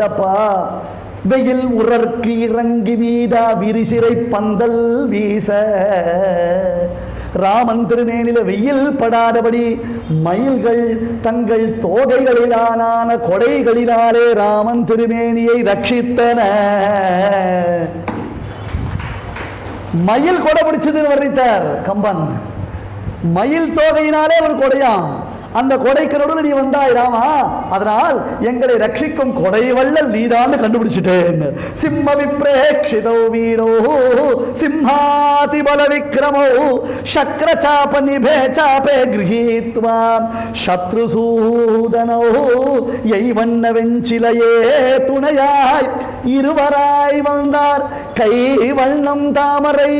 இல்லப்பா, வெயில் உறற்கு இறங்கி வீதா விரிசிறை பந்தல் வீச. ராமன் திருமேனில வெயில் படாதபடி மயில்கள் தங்கள் தோகைகளிலான கொடைகளினாலே ராமன் திருமேனியை ரட்சித்தன. மயில் கொடை பிடிச்சதுன்னு வர்ணித்தார் கம்பன். மயில் தோகையினாலே ஒரு கொடையாம். அந்த கொடைக்கு நடுவில் நீ வந்தாய் ராமா, அதனால் எங்களை ரட்சிக்கும் கொடை வள்ளல் நீதான் கண்டுபிடிச்சிட்டேன். சிம்ம விப்ரேக்ஷிதோ வீரோ சிம்ஹாதி பல விக்ரமோ சக்ர சாப நிபே சாபே கிரஹீத்வா சத்ருசூதனோ எய்வண்ண வெஞ்சிலையே துணையாய் இருவராய் வந்தார். கை வண்ணம் தாமரை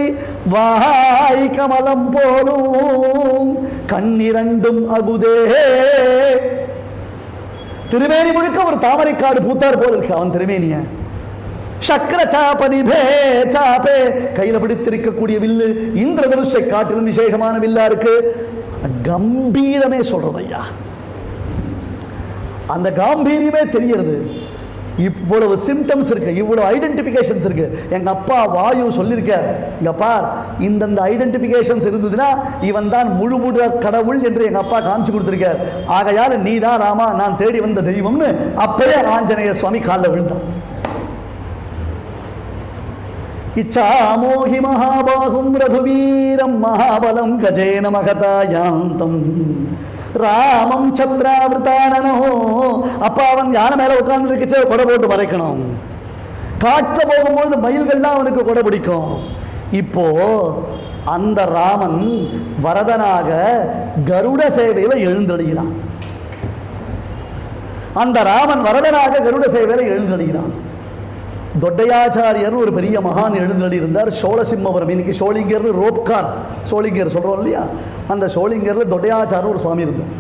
வாய் கமலம் போலும் கண்ணிரண்டும் அகுதே. திருமேனி முழுக்க ஒரு தாமரைக்காடு பூத்தார் போல இருக்கு அவன் திருமேனிய. சக்கர சாப நிபே சாபே, கையில பிடித்திருக்கக்கூடிய வில்லு இந்திரதனுஷை காட்டிலும் விசேஷமான வில்லா இருக்கு. கம்பீரமே சொல்றது ஐயா, அந்த காம்பீரியமே தெரிகிறது. இவ்வளவு சிம்டம்ஸ் இருக்கு, இவ்வளவு ஐடென்டிஃபிகேஷன்ஸ் இருக்கு. எங்க அப்பா வாயு சொல்லியிருக்க, இங்க பார், இந்தந்த ஐடென்டிஃபிகேஷன்ஸ் இருந்ததுன்னா இவன் தான் முழு கடவுள் என்று எங்க அப்பா காமிச்சு கொடுத்திருக்கார். ஆகையால் நீ தான் ராமா நான் தேடி வந்த தெய்வம்னு அப்பயே ஆஞ்சநேய சுவாமி காலில் விழுந்தான். இச்சாமோகி மகாபாகும் ரகுவீரம் மகாபலம் கஜேன மகதாயாந்தம் ராமம் சத்ராவிருத்தானோ. அப்பா அவன் யானை மேல உட்கார்ந்து இருக்கச்சே கொடை போட்டு மறைக்கணும். காற்ற போகும்போது மயில்கள்லாம் அவனுக்கு கொடை பிடிக்கும். இப்போ அந்த ராமன் வரதனாக கருட சேவையில எழுந்தடுகிறான். அந்த ராமன் வரதனாக கருட சேவையில எழுந்தடுகிறான். தொட்டையாச்சாரியர் ஒரு பெரிய மகான் எழுந்தடி இருந்தார் சோழசிம்மபுரம். இன்னைக்கு சோழிங்கர்னு ரோப்கார் சோழிங்கர் சொல்றோம் இல்லையா, அந்த சோழிங்கர்ல தொட்டையாச்சாரம் ஒரு சுவாமி இருந்தார்.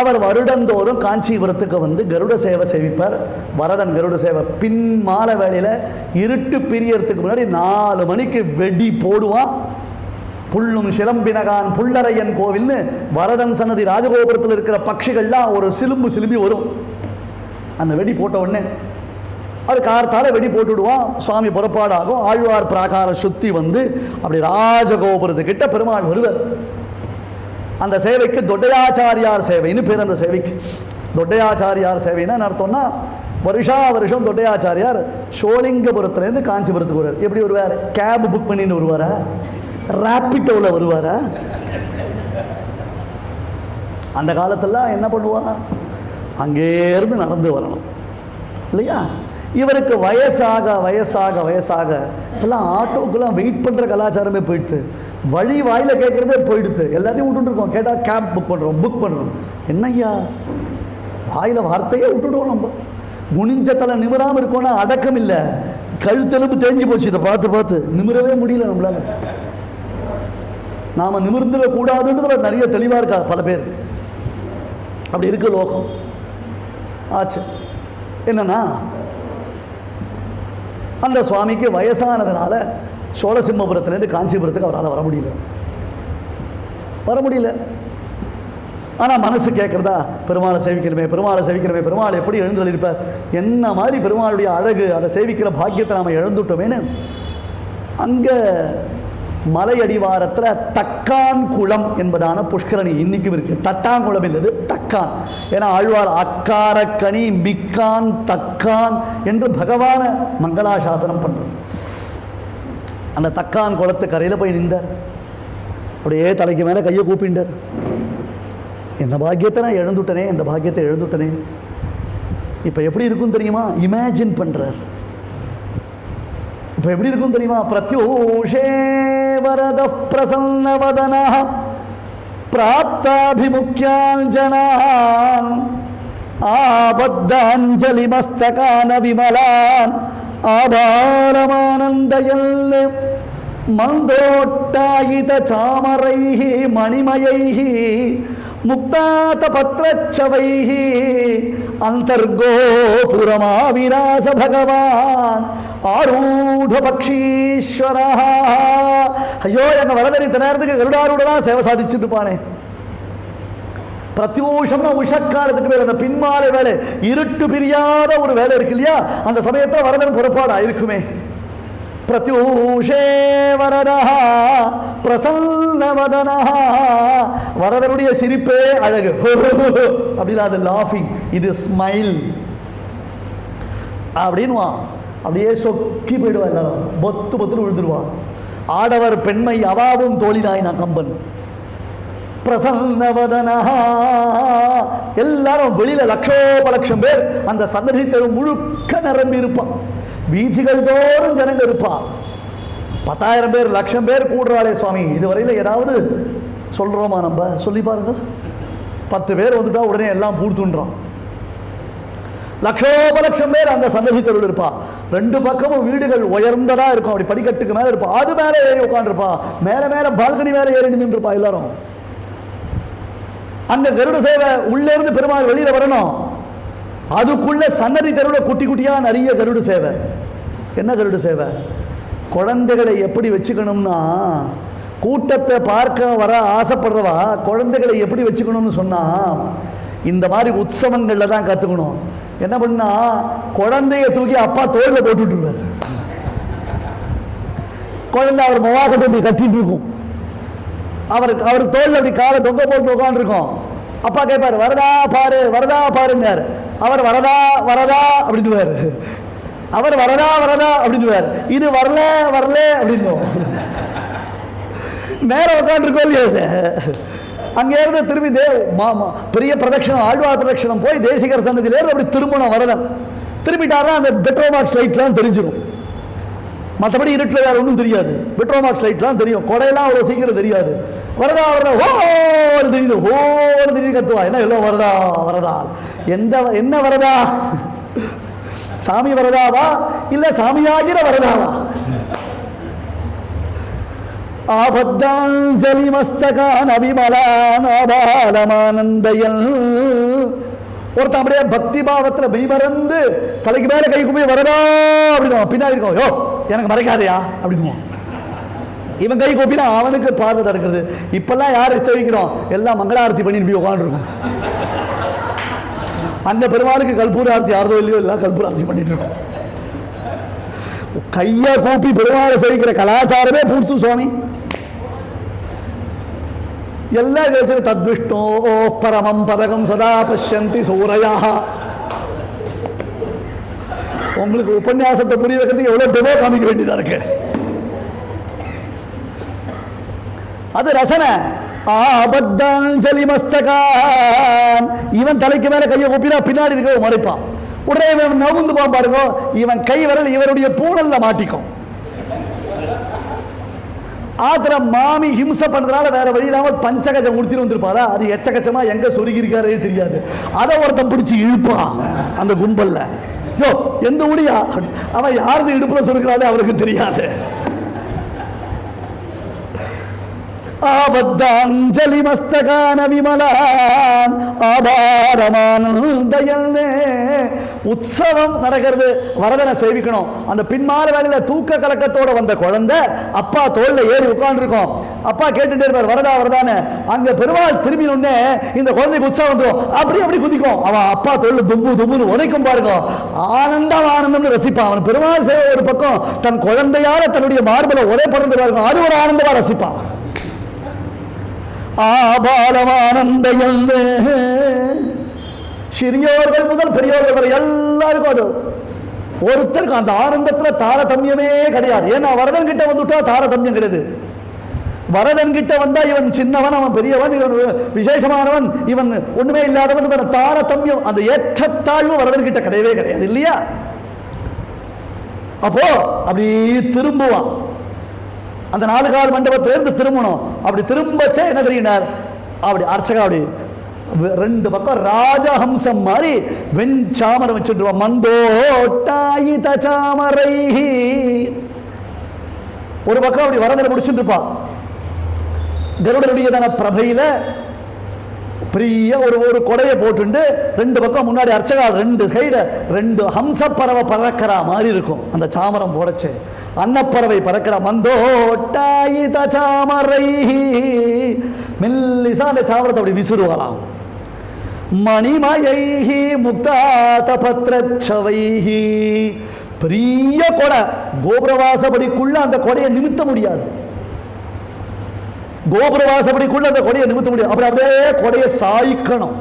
அவர் வருடந்தோறும் காஞ்சிபுரத்துக்கு வந்து கருட சேவை சேவிப்பார். வரதன் கருட சேவை பின் மாலை வேளையில இருட்டு பிரியறதுக்கு முன்னாடி 4 மணிக்கு வெடி போடுவான். புல்லும் சிலம்பினகான் புல்லரையன் கோவில்னு வரதன் சன்னதி ராஜகோபுரத்தில் இருக்கிற பட்சிகள்லாம் ஒரு சிலும்பி வரும். அந்த வெடி போட்ட உடனே அது கார்த்தால வெடி போட்டுடுவான். சுவாமி புறப்பாடாகும். ஆழ்வார் பிராகாரம் சுத்தி வந்து அப்படி ராஜகோபுரத்துக்கிட்ட பெருமாள் வருவர். அந்த சேவைக்கு தொட்டையாச்சாரியார் சேவைன்னு பேர். அந்த சேவைக்கு தொட்டையாச்சாரியார் சேவைன்னா அர்த்தம்னா வருஷம் தொட்டையாச்சாரியார் சோழிங்கபுரத்துலேருந்து காஞ்சிபுரத்துக்கு வருவார். எப்படி வருவார்? கேப் புக் பண்ணின்னு வருவாரா? ராப்பிட்டோவில் வருவாரா? அந்த காலத்தெல்லாம் என்ன பண்ணுவா, அங்கேருந்து நடந்து வரணும் இல்லையா? இவருக்கு வயசாக வயசாக வயசாக எல்லாம் ஆட்டோக்கெல்லாம் வெயிட் பண்ணுற கலாச்சாரமே போயிடுது. வழி வாயில் கேட்குறதே போயிடுது. எல்லாத்தையும் விட்டுட்டுருக்கோம். கேட்டால் கேப் புக் பண்ணுறோம். என்னய்யா வாயில் வார்த்தையே விட்டுடுவோம். நம்ம குனிஞ்ச தலை நிமிராமல் இருக்கோன்னா அடக்கம் இல்லை. கழுத்தெலும்பு தேஞ்சு போச்சு. இதை பார்த்து நிமிரவே முடியல நம்மளால. நாம் நிமிர்ந்துடக்கூடாதுன்றதுல நிறைய தெளிவாக இருக்கா பல பேர். அப்படி இருக்கு லோகம். ஆச்சு என்னன்னா, அந்த சுவாமிக்கு வயசானதுனால சோழசிம்மபுரத்துலேருந்து காஞ்சிபுரத்துக்கு அவரால் வர முடியல. ஆனால் மனசு கேட்குறதா, பெருமாளை சேவிக்கிறமே பெருமாள் எப்படி எழுந்தருளிருப்பார், என்ன மாதிரி பெருமாளுடைய அழகு, அதை சேவிக்கிற பாக்கியத்தை நாம் இழந்துட்டோமேன்னு அங்கே மலையடிவாரத்தில் தக்கான் குளம் என்பதான புஷ்கரணி இன்னைக்கும் இருக்கு. தட்டாங்குளம் இல்லது தக்கான். ஏன்னா ஆழ்வார் அக்காரக்கனி மிக்கான் தக்கான் என்று பகவான மங்களாசாசனம் பண்றார். அந்த தக்கான் குளத்து கரையில் போய் நின்றார். அப்படியே தலைக்கு மேலே கையை கூப்பிண்டார். இந்த பாக்கியத்தை நான் இழந்துட்டனே. இப்போ எப்படி இருக்கும் தெரியுமா? இமேஜின் பண்றார். இப்போ எப்படி இருக்கும் தெரியுமா? பிரத்யூஷே வரத பிரசன்னவதனः பிராப்தாபிமுக்யாஞ்சனான் ஆபத்தாஞ்சலி மஸ்தகான விமலான் ஆபாரமானந்தயல் மந்தோட்டாயித சாமரைஹி மணிமயைஹி முக்தாத பத்ரச்சவைஹி அந்தர்கோபுரமாவிராச பகவான் ஆரூட பக்ஷீஸ்வரா. ஐயோ, எங்க வரதன் இத்தனை நேரத்துக்கு கருடாரூடனா சேவை சாதிச்சுட்டு இருப்பானே. பிரத்யூஷம்னா உஷக்காலத்துக்கு பேர். அந்த பின்மாலை வேலை, இருட்டு பிரியாத ஒரு வேலை இருக்கு இல்லையா, அந்த சமயத்தில் வரதன் புறப்பாடா இருக்குமே. பிரத்யூஷே வரதா பிரசன்னவதனா, வரதனுடைய சிரிப்பே அழகு. அப்படின்னா அது லாஃபிங், இது ஸ்மைல் அப்படின்வா. அப்படியே சொக்கி போயிடுவா, எல்லாரும் பொத்து பொத்துன்னு விழுந்துருவா. ஆடவர் பெண்மை அவாவும் தோழினாய் நான் கம்பன். பிரசன்னவதனா, எல்லாரும் வெளியில லட்சோபலட்சம் பேர் அந்த சன்னதி தெரு முழுக்க நிரம்பி இருப்பான். வீதிகள் தோறும் ஜனங்க இருப்பா. 10,000 பேர் 1,00,000 பேர் கூடுறாளே சுவாமி, இதுவரையில் ஏதாவது சொல்றோமா? நம்ம சொல்லி பாருங்க. 10 பேர் வந்துட்டா உடனே எல்லாம் பூர்த்துன்றான். லட்சோபலட்சம் பேர் அந்த சன்னதி தெருவில் இருப்பா. 2 பக்கமும் வீடுகள் உயர்ந்ததா இருக்கும். அப்படி படிக்கட்டுக்கு மேல இருப்பா. அது மேலே ஏறி உட்காந்துருப்பா. மேல மேல பால்கனி மேல ஏறி நின்று இருப்பா எல்லாரும். அங்க கருட சேவை உள்ளே இருந்து பெருமாள் வெளியில வரணும். அதுக்குள்ள சன்னதி தெருவில் குட்டி குட்டியா நிறைய கருட சேவை. என்ன கருட சேவை? குழந்தைகளை எப்படி வச்சுக்கணும்னா, கூட்டத்தை பார்க்க வர ஆசைப்படுறவா குழந்தைகளை எப்படி வச்சுக்கணும்னு சொன்னா, இந்த மாதிரி உற்சவங்கள்ல தான் கத்துக்கணும். என்ன பண்ணா, குழந்தைய தூக்கி அப்பா தோல்ல போட்டுருவார். குழந்தை அவர் மொவாக்கத்தை அப்படி கட்டிட்டு இருக்கும். அவர் தோல்ல அப்படி காலை தொங்க போட்டு உட்காந்துருக்கோம். அப்பா கேட்பாரு, வரதா பாரு வரதா பாருன்னார். அவர் வரதா வரதா அப்படின்னுவார். அவர் வரதா வரதா அப்படின்னுவார். இது வரல வரல அப்படின்னு நேரம் உட்காந்துருக்கோம் இல்லையா. அங்கே இருந்து திரும்பி பெரிய பிரதட்சணம், ஆழ்வார் பிரதட்சணம் போய் தேசிகர் சன்னதியிலேருந்து அப்படி திரும்பணும் வரதன். திரும்பிட்டாரா அந்த பெட்ரோமாக்ஸ் லைட்லாம் தெரிஞ்சிடும். மற்றபடி இருட்டில் வேற ஒன்றும் தெரியாது. பெட்ரோமாக்ஸ் லைட்லாம் தெரியும். கொடையெல்லாம் அவ்வளோ சீக்கிரம் தெரியாது. வரதா வரதா ஹோன்னு தெரியுது, ஹோன்னு தெரியுது கத்துவா. என்ன எல்லாம் வரதா வரதா. என்ன வரதா? சாமி வரதாவா இல்ல சாமியாகிற வரதாவா? ஆபத்தாஞ்சலி மஸ்தகான் அபிமலான் ஆபாலமானந்தயல். ஒருத்தன் அப்படியே பக்தி பாவத்தில் மெய்மறந்து தலைக்கு மேல கை கும்பி வரதா அப்படின்னு பின்னாடி இருக்கோம். யோ எனக்கு மறைக்காதையா அப்படின்னு இவன் கை கூப்பினா அவனுக்கு பார்வை தடுக்கிறது. இப்பெல்லாம் யார் சேவிக்கிறோம்? எல்லாம் மங்களாரத்தி பண்ணி போய் உட்காந்துருக்கோம். அந்த பெருமாளுக்கு கல்பூர ஆர்த்தி யாரதோ இல்லையோ எல்லாம் கல்பூர ஆர்த்தி பண்ணிட்டு இருக்கோம். கையை கூப்பி பெருமாளை சேவிக்கிற கலாச்சாரமே பூர்த்து சுவாமி. எல்லாம் கேட்டு தத்விஷ்ணோ பரமம் பதகம் சதா பஷ்யந்தி சூரையா. உங்களுக்கு உபன்யாசத்தை புரிய வைக்கிறதுக்கு எவ்வளவு டெமோ காமிக்க வேண்டியதா இருக்கு. அது ரசனை. ஆபத்தாஞ்சலி மஸ்தகான். இவன் தலைக்கு மேல கையை கூப்பினா பின்னாடி இருக்க மறைப்பான். உடனே இவன் நவுந்து போன் பாருங்க, இவன் கை வரல் இவருடைய பூணல்ல மாட்டிக்கும். ஆத்திர மாமி ஹிம்சை பண்றதுனால வேற வழி இல்லாமல் பஞ்சகஜம் உடுத்திட்டு வந்திருப்பாரா, அது எச்சகச்சமா எங்க சொருகி இருக்காரே தெரியாது. அதை ஒருத்தன் பிடிச்சி இழுப்பான் அந்த கும்பல்ல. யோ எந்த ஊடியா, அவன் யாருக்கு இடுப்புல சொருக்கிறாளே அவருக்கு தெரியாது. ஆபத்தாஞ்சலி மஸ்தகான விமலான் ஆபாரமானந்தயல்னே. உற்சவம் நடக்கிறது, வரதனை சேவிக்கணும். அந்த பின்மால வேலையில தூக்க கலக்கத்தோட வந்த குழந்தை அப்பா தோல்ல ஏறி உட்கார்ந்துருக்கோம். அப்பா கேட்டுட்டே இருப்பார் வரதா வரதான்னு. அங்க பெருமாள் திரும்பினோடனே இந்த குழந்தைக்கு உற்சவம் வந்துடும். அப்படி குதிக்கும். அவன் அப்பா தோல்ல தும்பு தும்புன்னு உதைக்கும் பாருங்க. ஆனந்தம் ஆனந்தம்னு ரசிப்பான். அவன் பெருமாள் சேவை ஒரு பக்கம், தன் குழந்தையால தன்னுடைய மார்பல உதைப்படுறது பாருங்க, அது ஒரு ஆனந்தமா ரசிப்பான். ஆபாலமானந்தயல். சிறியோர்கள் முதல் பெரியோர்கள் வரை எல்லாருக்கும் அது ஒருத்தருக்கு அந்த ஆனந்தத்தில் தாரதமியமே கிடையாது. ஏன்னா வரதன் கிட்ட வந்துட்டா தாரதமியம் கிடையாது. வரதன் கிட்ட வந்தா இவன் சின்னவன், அவன் பெரியவன், இவன் விசேஷமானவன், இவன் ஒண்ணுமே இல்லாதவன், தாரதமியம் அந்த ஏற்றத்தாழ்வு வரதன் கிட்ட கிடையவே கிடையாது இல்லையா. அப்போ அப்படி திரும்புவான். அந்த 4 கால் மண்டபத்திலிருந்து திரும்பணும். அப்படி திரும்பச்சே என்ன தெரியினார், அப்படி அர்ச்சகா அப்படி 2 பக்கம் ராஜஹம்சம் மாதிரி வெண்சாமரம் வச்சுட்டு மந்தோட்டாயித சாமரை. ஒரு பக்கம் அப்படி வரதனை முடிச்சுட்டு இருப்பா. கருடனுடையதான பிரபையில பெரிய ஒரு கொடையை போட்டு 2 பக்கம் முன்னாடி அர்ச்சகா 2 சைடு 2 ஹம்ச பறவை பறக்கிற மாதிரி இருக்கும். அந்த சாமரம் போடச்சு அன்னப்பறவை பறக்கிற மந்தோட்டாயித சாமரை. மெல்லிசா அந்த சாமரத்தை அப்படி விசிறுவாளாம். மணிமயைஹி முக்தாதபத்ரச்சவைஹி. பெரிய கொடை, கோபுரவாசப்படிக்குள்ள அந்த கொடையை நிமித்த முடியாது. கோபுரவாசப்படிக்குள்ள அந்த கொடையை நிமித்த முடியாது. அப்புறம் அப்படியே கொடையை சாய்க்கணும்.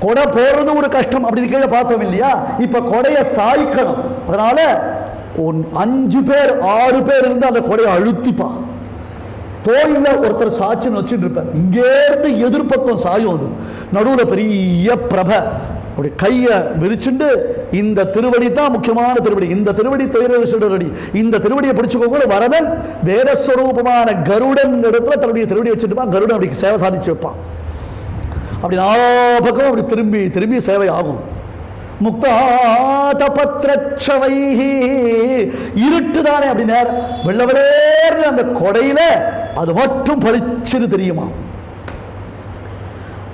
கொடை போடுறது ஒரு கஷ்டம், அப்படி கீழே பார்த்தோம் இல்லையா? இப்ப கொடையை சாய்க்கணும். அதனால 5 பேர் 6 பேர் இருந்து அந்த கொடையை அழுத்திப்பான். தோல்ல ஒருத்தர் சாட்சின்னு வச்சுட்டு இருப்பார். இங்கேருந்து எதிர்பக்கம் சாயும். அது நடுவில் பெரிய பிரபை. அப்படி கையை விரிச்சுண்டு, இந்த திருவடி தான் முக்கியமான திருவடி, இந்த திருவடி திருவடி, இந்த திருவடியை பிடிச்சுக்கோங்க. வரதன் வேதஸ்வரூபமான கருடன் இடத்துல தன்னுடைய திருவடி வச்சுட்டுப்பான். கருடன் அப்படி சேவை சாதிச்சு வைப்பான். அப்படி 4 பக்கம் அப்படி திரும்பி திரும்பி சேவை ஆகும். முக்தாதபத்ரச்சவைஹி. இருட்டு தானே, அப்படி நேரம் வெள்ளவளேர்னு அந்த கொடையில அது மட்டும் பளிச்சுன்னு தெரியுமா.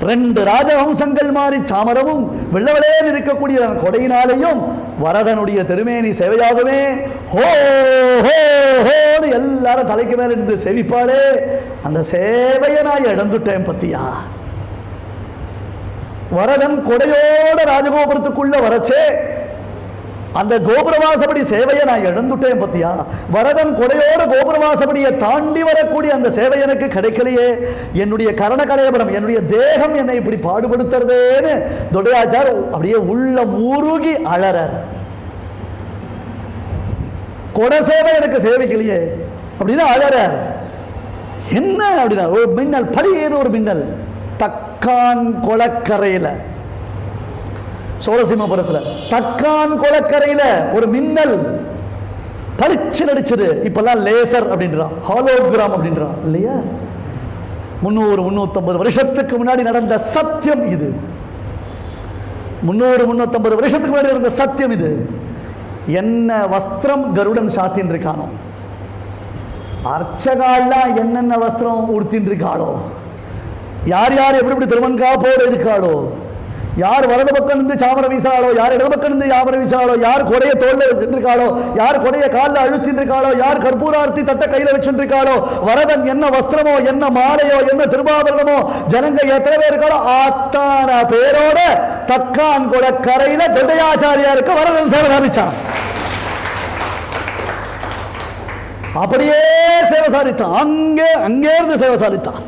2 ராஜவம்சங்கள் மாதிரி சாமரமும் வெள்ளவளேன்னு இருக்கக்கூடிய கொடையினாலேயும் வரதனுடைய திருமேனி சேவையாகவே ஹோ ஹோ ஹோன்னு எல்லாரும் தலைக்கு மேல இருந்து சேவிப்பாளே. அந்த சேவையை நான் இழந்துட்டேன் பத்தியா. வரதன் கொடையோட ராஜகோபுரத்துக்குள்ள வரச்சே அந்த கோபுரவாசப்படி சேவையை நான் இழந்துட்டேன் பத்தியா. வரதன் கொடையோட கோபுரவாசப்படியை தாண்டி வரக்கூடிய அந்த சேவை எனக்கு கிடைக்கலையே. என்னுடைய கரணகலேபரம், என்னுடைய தேகம் என்னை இப்படி பாடுபடுத்துறதேன்னு தொடையாச்சார் அப்படியே உள்ள உருகி அழறார். கொடை சேவை எனக்கு சேவைக்கலையே அப்படின்னு அழறார். என்ன அப்படின்னா ஒரு மின்னல், பழியேன்னு ஒரு மின்னல் தக்கான் கொளக்கரையில, சோழசிம்மபுரத்தில் தக்கான் கொளக்கரையில ஒரு மின்னல் பளிச்சு நடிச்சது. இப்பெல்லாம் லேசர் அப்படின்றான், ஹாலோகிராம் அப்படின்றான் இல்லையா. 300-350 வருஷத்துக்கு முன்னாடி நடந்த சத்தியம் இது. 300-350 வருஷத்துக்கு முன்னாடி நடந்த சத்தியம் இது. என்ன வஸ்திரம் கருடன் சாத்தின் இருக்கானோ, அர்ச்சகாலாம் என்னென்ன வஸ்திரம் உடுத்தின் இருக்காளோ, யார் யார் எப்படி எப்படி திருமன்காப்போடு இருக்காளோ, யார் வலது பக்கம் இருந்து சாமர வீசாளோ, யார் இடது பக்கம் இருந்து யாமர வீசாளோ, யார் கொடைய தோல்ல வச்சுருக்காளோ, யார் கொடைய காலில் அழுத்தின்னு இருக்காளோ, யார் கற்பூரார்த்தி தட்ட கையில் வச்சுட்டு இருக்காளோ, வரதன் என்ன வஸ்திரமோ, என்ன மாலையோ, என்ன திருபாபரணமோ, ஜனங்க எத்தனை பேர் இருக்காளோ அத்தனை பேரோட தக்கான் கொட கரையில தொண்டையாச்சாரியாருக்கு வரதன் சேவை சாதிச்சான். அப்படியே சேவை சாதித்தான். அங்கே இருந்து சேவை சாதித்தான்.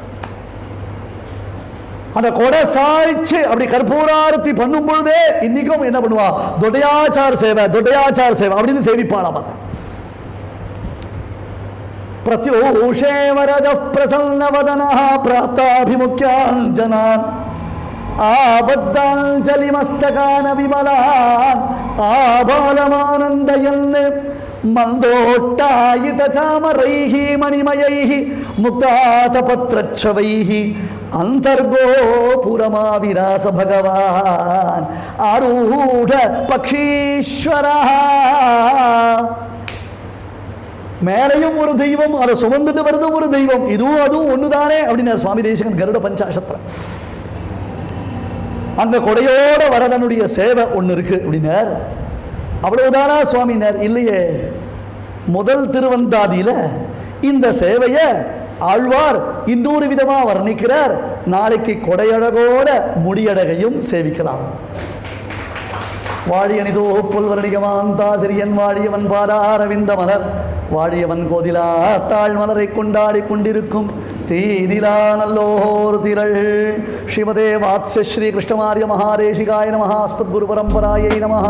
அந்த கொடை சாய்ச்சு அப்படி கற்பூராரத்தி பண்ணும் பொழுதே இன்னைக்கும் என்ன பண்ணுவா, தொடையாச்சார் சேவை, தொடையாச்சார் சேவை அப்படின்னு சேவிப்பாளாம். அதை பிரத்யூஷே வரத பிரசன்னவதனஹ பிராப்தாபிமுக்யான் ஜனான் ஆபத்தாஞ்சலிமஸ்தகான விமலான் ஆபாலமானந்தயன் மந்தோட்டாயித சாமரைஹி மணிமயைஹி முக்தாதபத்ரச்சவைஹி அந்தர்கோ புரமாவிராச பகவான் ஆரூட பக்ஷீஸ்வரா. மேலையும் ஒரு தெய்வம், அதை சுமந்துட்டு வருது ஒரு தெய்வம், இதுவும் அதுவும் ஒண்ணுதானே அப்படின்னார் சுவாமி தேசிகன் கருட பஞ்சாசத்திரம். அந்த கொடையோட வரதனுடைய சேவை ஒண்ணு இருக்கு அப்படின்னார். அவ்வளவுதானா சுவாமினார்? இல்லையே. முதல் திருவந்தாதியில இந்த சேவையை ஆழ்வார் இன்னொரு விதமா வர்ணிக்கிறார். நாளைக்கு கொடையழகோட முடியழகையும் சேவிக்கலாம். வாழியனிதோ புல்வரணிகமாந்தா சிறியன் வாழியவன் பாராரவிந்த மலர் வாழியவன் கோதிலா தாழ் மலரை கொண்டாடி கொண்டிருக்கும் தீதிலா நல்லோர் திரள். ஸ்ரீமதே வாத்ஸ்ய ஸ்ரீ கிருஷ்ணமாரிய மகாதேசிகாய நமஹ. அஸ்மத் குரு பரம்பராயை நமஹ.